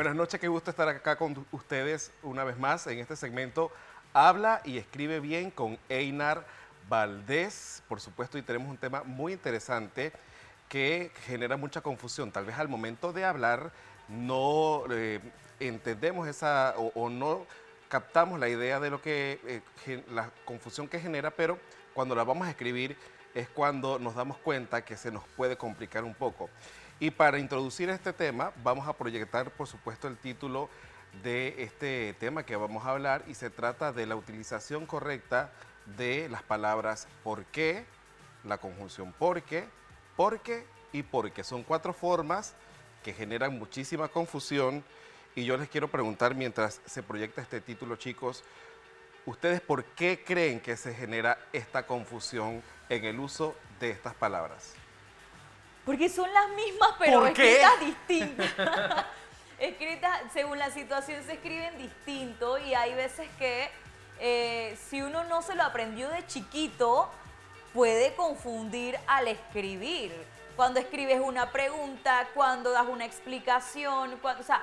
Buenas noches, qué gusto estar acá con ustedes una vez más en este segmento Habla y escribe bien con Einar Valdés. Por supuesto, y tenemos un tema muy interesante que genera mucha confusión. Tal vez al momento de hablar no entendemos o no captamos la idea de lo que la confusión que genera, pero cuando la vamos a escribir es cuando nos damos cuenta que se nos puede complicar un poco. Y para introducir este tema, vamos a proyectar, por supuesto, el título de este tema que vamos a hablar, y se trata de la utilización correcta de las palabras por qué, la conjunción porque y porque. Son 4 formas que generan muchísima confusión, y yo les quiero preguntar mientras se proyecta este título, chicos, ¿ustedes por qué creen que se genera esta confusión en el uso de estas palabras? Porque son las mismas, pero ¿Por qué? escritas distintas. Escritas, según la situación, se escriben distinto, y hay veces que si uno no se lo aprendió de chiquito, puede confundir al escribir. Cuando escribes una pregunta, cuando das una explicación, o sea,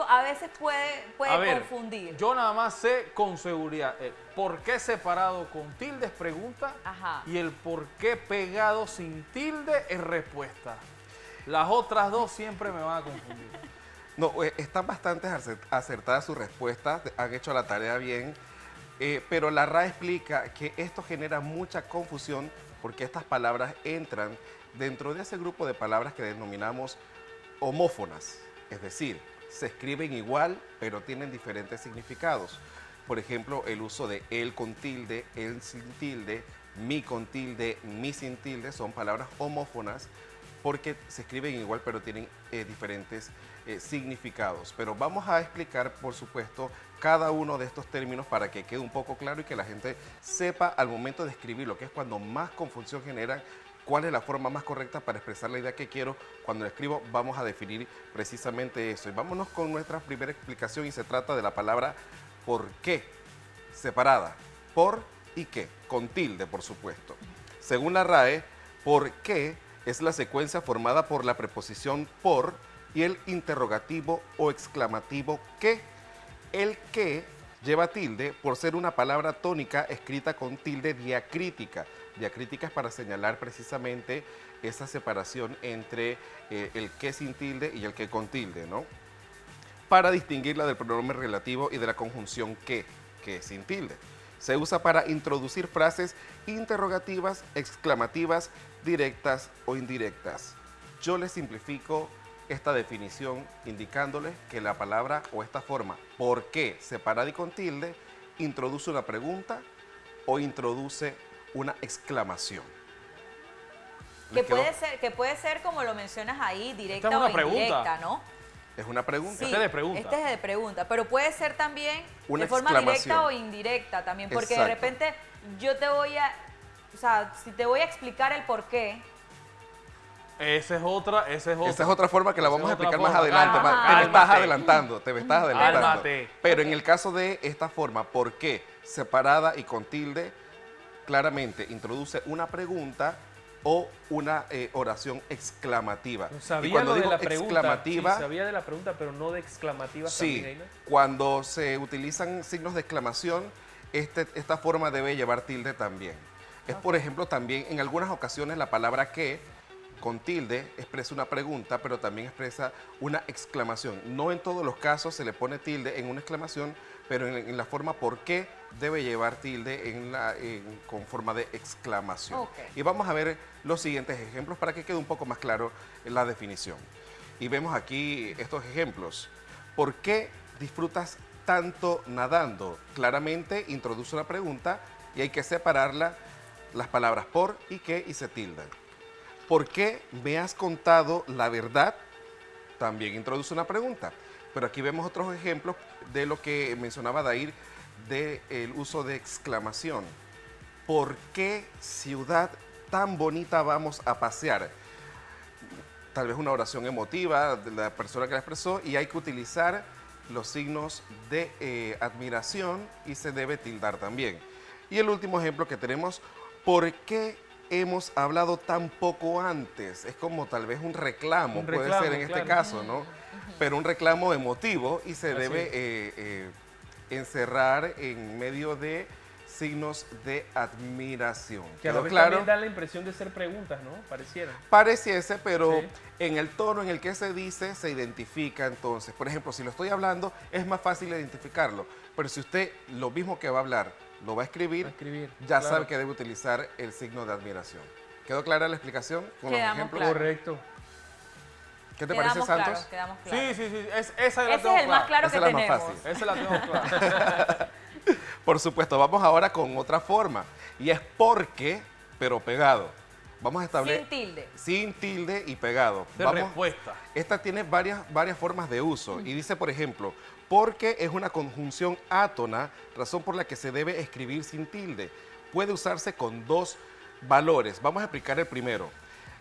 a veces puede confundir. Yo nada más sé con seguridad por qué separado con tilde es pregunta. Ajá. Y el por qué pegado sin tilde es respuesta. Las otras dos siempre me van a confundir. No, están bastante acertadas sus respuestas, han hecho la tarea bien, pero la RAE explica que esto genera mucha confusión porque estas palabras entran dentro de ese grupo de palabras que denominamos homófonas, es decir, se escriben igual, pero tienen diferentes significados. Por ejemplo, el uso de él con tilde, él sin tilde, mi con tilde, mi sin tilde, son palabras homófonas porque se escriben igual, pero tienen diferentes significados. Pero vamos a explicar, por supuesto, cada uno de estos términos para que quede un poco claro y que la gente sepa al momento de escribir, lo que es cuando más confusión generan, cuál es la forma más correcta para expresar la idea que quiero. Cuando lo escribo vamos a definir precisamente eso. Y vámonos con nuestra primera explicación, y se trata de la palabra por qué, separada, por y qué, con tilde, por supuesto. Según la RAE, por qué es la secuencia formada por la preposición por y el interrogativo o exclamativo que. El que lleva tilde por ser una palabra tónica escrita con tilde diacrítica. Diacrítica es para señalar precisamente esa separación entre el que sin tilde y el que con tilde, ¿no? Para distinguirla del pronombre relativo y de la conjunción que es sin tilde. Se usa para introducir frases interrogativas, exclamativas, directas o indirectas. Yo les simplifico esta definición indicándoles que la palabra o esta forma, por qué, separada y con tilde, introduce una pregunta o introduce una exclamación. Que puede ser, como lo mencionas ahí, directa Esta es o una pregunta. indirecta, ¿no? Es una pregunta. Sí, Este es de pregunta. Este es de pregunta, pero puede ser también Una de forma exclamación. directa o indirecta también, porque Exacto. de repente yo te voy a, o sea, si te voy a explicar el por qué. Esa es otra. Esa es otra forma que la vamos a Esa es explicar otra más forma. adelante. Cálmate. Te me estás adelantando, te me estás adelantando. Cálmate. Pero en el caso de esta forma, por qué, separada y con tilde, claramente introduce una pregunta o una oración exclamativa. Y Sabía cuando lo de digo la pregunta, exclamativa, sí, sabía de la pregunta, pero no de exclamativa sí, también, Einar. cuando se utilizan signos de exclamación, esta forma debe llevar tilde también. Es, por ejemplo, también en algunas ocasiones la palabra que con tilde expresa una pregunta, pero también expresa una exclamación. No en todos los casos se le pone tilde en una exclamación, pero en la forma por qué debe llevar tilde con forma de exclamación. Okay. Y vamos a ver los siguientes ejemplos para que quede un poco más claro la definición. Y vemos aquí estos ejemplos. ¿Por qué disfrutas tanto nadando? Claramente introduce una pregunta y hay que separarla, las palabras por y qué, y se tildan. ¿Por qué me has contado la verdad? También introduce una pregunta. Pero aquí vemos otros ejemplos de lo que mencionaba Dair, del uso de exclamación. ¿Por qué ciudad tan bonita vamos a pasear? Tal vez una oración emotiva de la persona que la expresó, y hay que utilizar los signos de admiración y se debe tildar también. Y el último ejemplo que tenemos, ¿por qué hemos hablado tan poco antes? Es como tal vez un reclamo, puede ser en este caso, ¿no? pero un reclamo emotivo y se Así debe es. encerrar en medio de signos de admiración. Que a la ¿Quedó vez claro? también da la impresión de ser preguntas, ¿no? Parecieran. Pareciese, pero Sí. en el tono en el que se dice, se identifica entonces. Por ejemplo, si lo estoy hablando, es más fácil identificarlo. Pero si usted lo mismo que va a hablar, lo va a escribir, Va a escribir, ya claro. sabe que debe utilizar el signo de admiración. ¿Quedó clara la explicación con los Quedamos ejemplos? claro. Correcto. ¿Qué te parece, Santos? Quedamos claros. Sí, sí, sí. Esa la Ese tengo es el más claro Esa que es la más tenemos. fácil. Esa la tengo clara. Por supuesto, vamos ahora con otra forma. Y es porque, pero pegado. Vamos a establecer... Sin tilde. Sin tilde y pegado. De Vamos, respuesta. esta tiene varias formas de uso. Y dice, por ejemplo, porque es una conjunción átona, razón por la que se debe escribir sin tilde. Puede usarse con dos valores. Vamos a explicar el primero.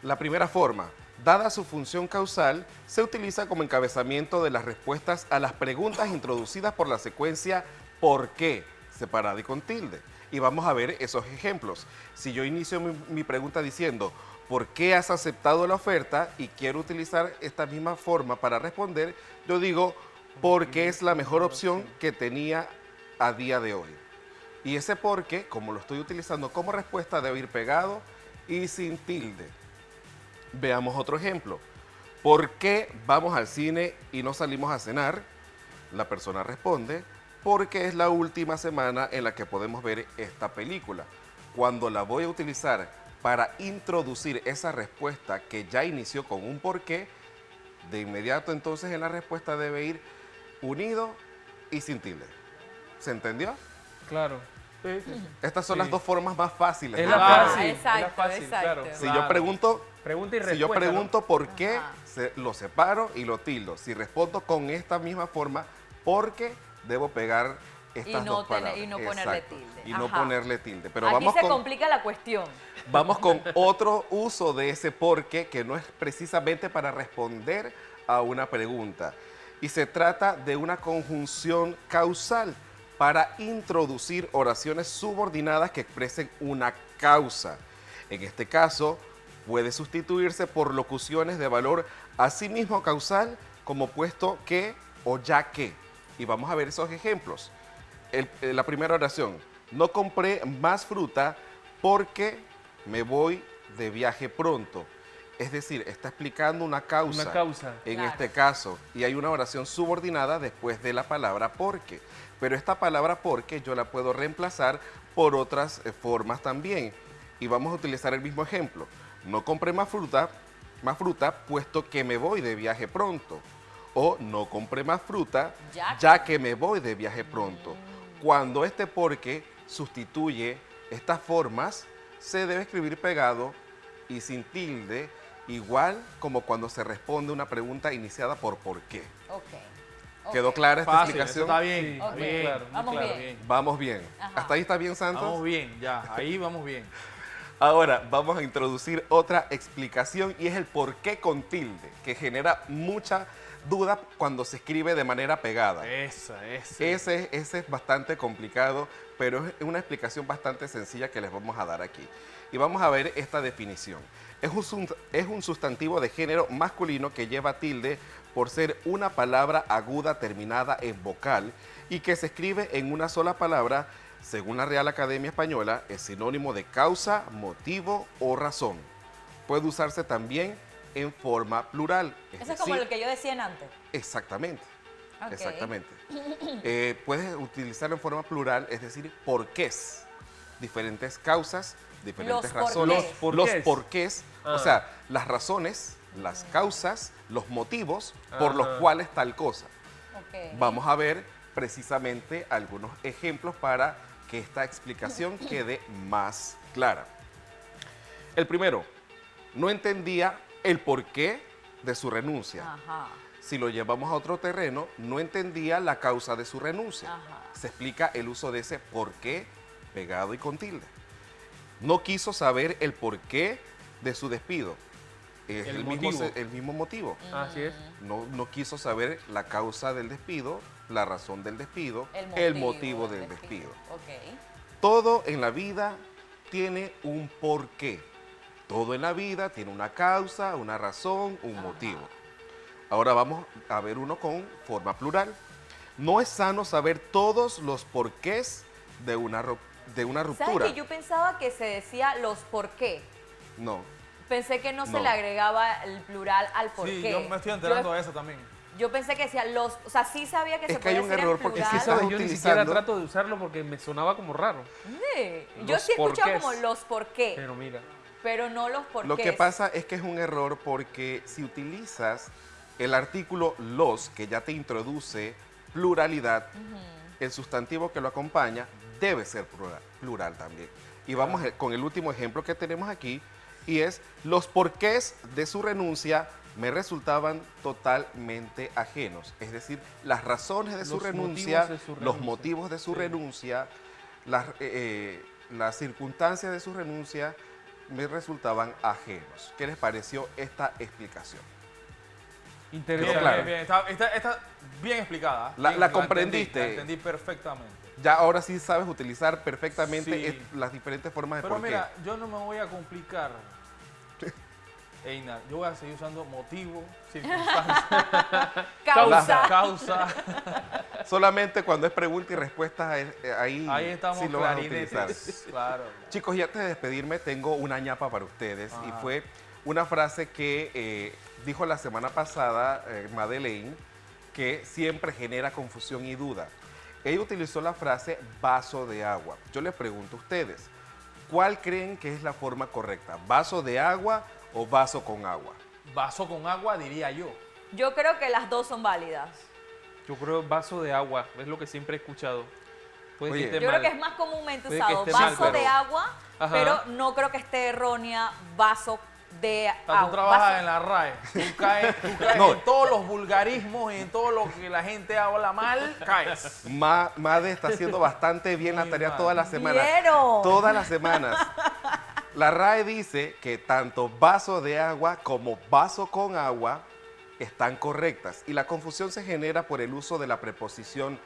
La primera forma, dada su función causal, se utiliza como encabezamiento de las respuestas a las preguntas introducidas por la secuencia ¿por qué?, separada y con tilde. Y vamos a ver esos ejemplos. Si yo inicio mi pregunta diciendo ¿por qué has aceptado la oferta? Y quiero utilizar esta misma forma para responder, yo digo porque es la mejor opción que tenía a día de hoy. Y ese por qué, como lo estoy utilizando como respuesta, debe ir pegado y sin tilde. Veamos otro ejemplo. ¿Por qué vamos al cine y no salimos a cenar? La persona responde, porque es la última semana en la que podemos ver esta película. Cuando la voy a utilizar para introducir esa respuesta que ya inició con un por qué, de inmediato entonces en la respuesta debe ir unido y sin tilde. ¿Se entendió? Claro. Estas son las Sí. dos formas más fáciles. Es de la hablar. fácil. exacto, es la fácil, exacto. claro. Si yo Claro. pregunto, Pregunta y si respuesta. yo pregunto por qué, Ajá. lo separo y lo tildo. Si respondo con esta misma forma, porque debo pegar estas Y no dos palabras. y no ponerle Exacto. tilde. Y no Ajá. ponerle tilde. Pero Aquí vamos se con, complica la cuestión. vamos con otro uso de ese porque que no es precisamente para responder a una pregunta. Y se trata de una conjunción causal para introducir oraciones subordinadas que expresen una causa. En este caso, puede sustituirse por locuciones de valor asimismo causal como puesto que o ya que. Y vamos a ver esos ejemplos. La primera oración, no compré más fruta porque me voy de viaje pronto. Es decir, está explicando una causa. Una causa. En Claro. este caso. Y hay una oración subordinada después de la palabra porque. Pero esta palabra porque yo la puedo reemplazar por otras formas también. Y vamos a utilizar el mismo ejemplo. No compré más fruta puesto que me voy de viaje pronto. O no compré más fruta ya que me voy de viaje pronto. Cuando este porque sustituye estas formas, se debe escribir pegado y sin tilde, igual como cuando se responde una pregunta iniciada por qué. Ok. ¿Quedó clara esta Fácil, eso explicación? está bien. Sí, está ok. bien, claro, muy Vamos claro. bien. Vamos bien. Ajá. ¿Hasta ahí está bien, Santos? Vamos bien, ya. Ahí vamos bien. Ahora vamos a introducir otra explicación y es el por qué con tilde, que genera mucha duda cuando se escribe de manera pegada. Esa. Ese es bastante complicado, pero es una explicación bastante sencilla que les vamos a dar aquí. Y vamos a ver esta definición. Es un sustantivo de género masculino que lleva tilde por ser una palabra aguda terminada en vocal y que se escribe en una sola palabra. Según la Real Academia Española, es sinónimo de causa, motivo o razón. Puede usarse también en forma plural. Eso es como decir, el que yo decía en antes. Exactamente. Ok. Exactamente. Puedes utilizarlo en forma plural, es decir, porqués. Diferentes causas, diferentes Los razones. porqués. Los Porqués. porqués. Ah. O sea, las razones, las causas, los motivos por los Ajá. cuales tal cosa. Ok. Vamos a ver precisamente algunos ejemplos para que esta explicación quede más clara. El primero, no entendía el porqué de su renuncia. Ajá. Si lo llevamos a otro terreno, no entendía la causa de su renuncia. Ajá. Se explica el uso de ese porqué pegado y con tilde. No quiso saber el porqué de su despido. Es El mismo, motivo. el mismo motivo. Así es. No quiso saber la causa del despido, la razón del despido, El el motivo del despido. Ok. Todo en la vida tiene un porqué. Todo en la vida tiene una causa, una razón, un motivo. Ahora vamos a ver uno con forma plural. No es sano saber todos los porqués de una ¿Sabes ruptura. que yo pensaba que se decía los por qué? No. Pensé que no se No. le agregaba el plural al por Sí, qué. yo me estoy enterando de eso también. Yo pensé que decía los, o sea, sí sabía que Es se que hay podía un decir en error, porque si plural. estás ¿Sabes? Yo ni siquiera utilizando- trato de usarlo porque me sonaba como raro. Sí, yo Los sí he escuchado porqués. como los por qué, Pero mira, pero no los por qué. Lo que pasa es que es un error porque si utilizas el artículo los, que ya te introduce pluralidad, el sustantivo que lo acompaña debe ser plural también. Y vamos con el último ejemplo que tenemos aquí, y es los porqués de su renuncia me resultaban totalmente ajenos. Es decir, las razones de su Los renuncia, motivos de su los renuncia. motivos de su Sí. renuncia, las circunstancias de su renuncia me resultaban ajenos. ¿Qué les pareció esta explicación? interesante. Pero claro. Bien, está bien explicada. La Bien, comprendiste. La entendí perfectamente. Ya ahora sí sabes utilizar perfectamente Sí. las diferentes formas de Pero por qué. mira, yo no me voy a complicar. Einar, yo voy a seguir usando motivo, circunstancia, causa. Solamente cuando es pregunta y respuesta, ahí Estamos sí lo vas a utilizar. clarinetes. Claro. Chicos, y antes de despedirme, tengo una ñapa para ustedes. Y fue una frase que dijo la semana pasada Madeleine, que siempre genera confusión y duda. Ella utilizó la frase vaso de agua. Yo les pregunto a ustedes, ¿cuál creen que es la forma correcta? ¿Vaso de agua o vaso con agua? Vaso con agua, diría yo. Yo creo que las dos son válidas. Yo creo vaso de agua, es lo que siempre he escuchado. Puede Oye. que esté Yo creo mal. que es más comúnmente Puede que usado esté mal, vaso pero- de agua, Ajá. pero no creo que esté errónea vaso de O sea, agua. tú trabajas Vaso- en la RAE. Tú caes No. en todos los vulgarismos y en todo lo que la gente habla mal, caes. Made está haciendo bastante bien la Muy tarea mal. todas las semanas. ¿Vieron? Todas las semanas. La RAE dice que tanto vaso de agua como vaso con agua están correctas. Y la confusión se genera por el uso de la preposición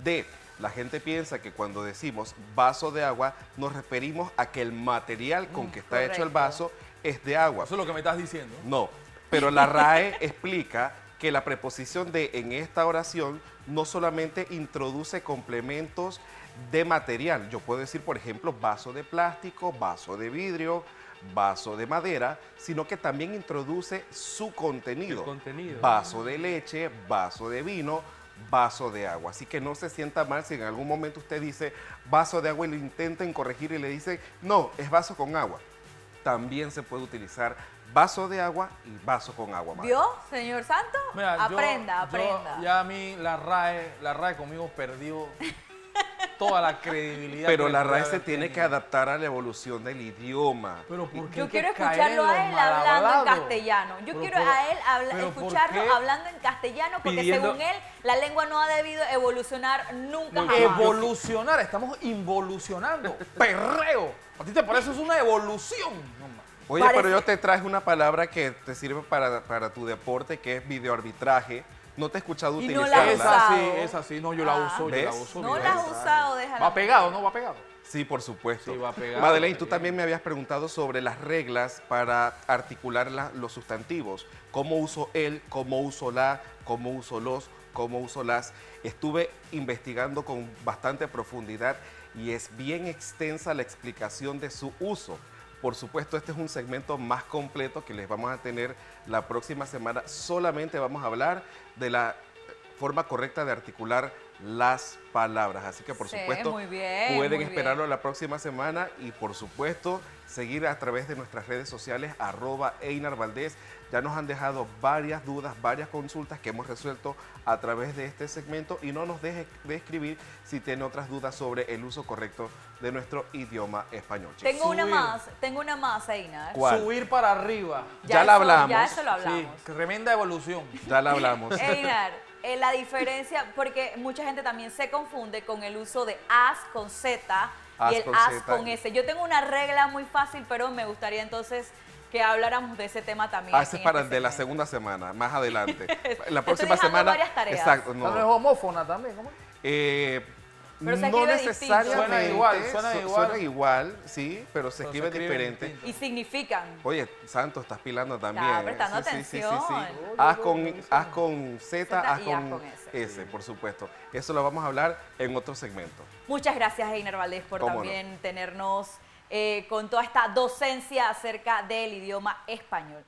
de. La gente piensa que cuando decimos vaso de agua nos referimos a que el material con que está hecho el correcto. vaso es de agua. Eso es lo que me estás diciendo. No, pero la RAE explica que la preposición de en esta oración no solamente introduce complementos de material. Yo puedo decir, por ejemplo, vaso de plástico, vaso de vidrio, vaso de madera, sino que también introduce su contenido. El contenido. Vaso de leche, vaso de vino, vaso de agua. Así que no se sienta mal si en algún momento usted dice vaso de agua y lo intenten corregir y le dicen, no, es vaso con agua. También se puede utilizar vaso de agua y vaso con agua. madre. ¿Vio, señor Santo? Mira, aprenda, yo aprenda. ya a mí la RAE conmigo perdió toda la credibilidad. Pero que la podía RAE se haber tiene que tenido. adaptar a la evolución del idioma. Pero ¿por qué Yo hay que quiero caer escucharlo en a lo él hablando en malhablado? castellano. Yo Pero quiero por- a él pero ¿por escucharlo qué? hablando en castellano porque Pidiendo- según él la lengua no ha debido evolucionar nunca Muy jamás. bien. Evolucionar, estamos involucionando. Perreo. ¿A ti te parece eso es una evolución? No, ma. Oye, Parece- pero yo te traje una palabra que te sirve para tu deporte, que es videoarbitraje. No te he escuchado Y no la utilizarla. has usado. Es así, no, yo la Ah. uso, yo la ¿Ves? uso. No yo la has uso. usado, déjala. Va pegado, ¿no? Va pegado. Sí, por supuesto. Sí, va pegado, Madeleine, tú bien. también me habías preguntado sobre las reglas para articular los sustantivos. ¿Cómo uso él? ¿Cómo uso la? ¿Cómo uso los? ¿Cómo uso las? Estuve investigando con bastante profundidad y es bien extensa la explicación de su uso. Por supuesto, este es un segmento más completo que les vamos a tener la próxima semana. Solamente vamos a hablar de la forma correcta de articular las palabras. Así que, por Sí, supuesto, muy bien, pueden muy esperarlo la próxima semana y, por supuesto, seguir a través de nuestras redes sociales, @Einar Valdés. Ya nos han dejado varias dudas, varias consultas que hemos resuelto a través de este segmento y no nos deje de escribir si tiene otras dudas sobre el uso correcto de nuestro idioma español. chicos. Tengo una más, Einar. ¿Cuál? Subir para arriba. Ya la hablamos. Ya eso lo Sí, hablamos. tremenda evolución. Ya la hablamos. Einar, la diferencia, porque mucha gente también se confunde con el uso de as con Z As y el con as Z. con S. Yo tengo una regla muy fácil, pero me gustaría entonces que habláramos de ese tema también. Ese es en para este el de la segmento. segunda semana, más adelante. La Estoy próxima dejando semana. varias tareas. Exacto. No. No. es homófona también, ¿cómo? Eh, Pero se no escribe distinto. necesariamente. Suena igual. Suena igual, sí, pero se Pero se escribe escribe diferente. distinto. Y significan. Oye, Santo, estás pilando también. Está prestando Sí, sí, sí, sí, sí. atención. Haz con Z, Z haz y haz con con S, por supuesto. Eso lo vamos a hablar en otro segmento. Muchas gracias, Einer Valdés, por ¿Cómo no? también tenernos con toda esta docencia acerca del idioma español.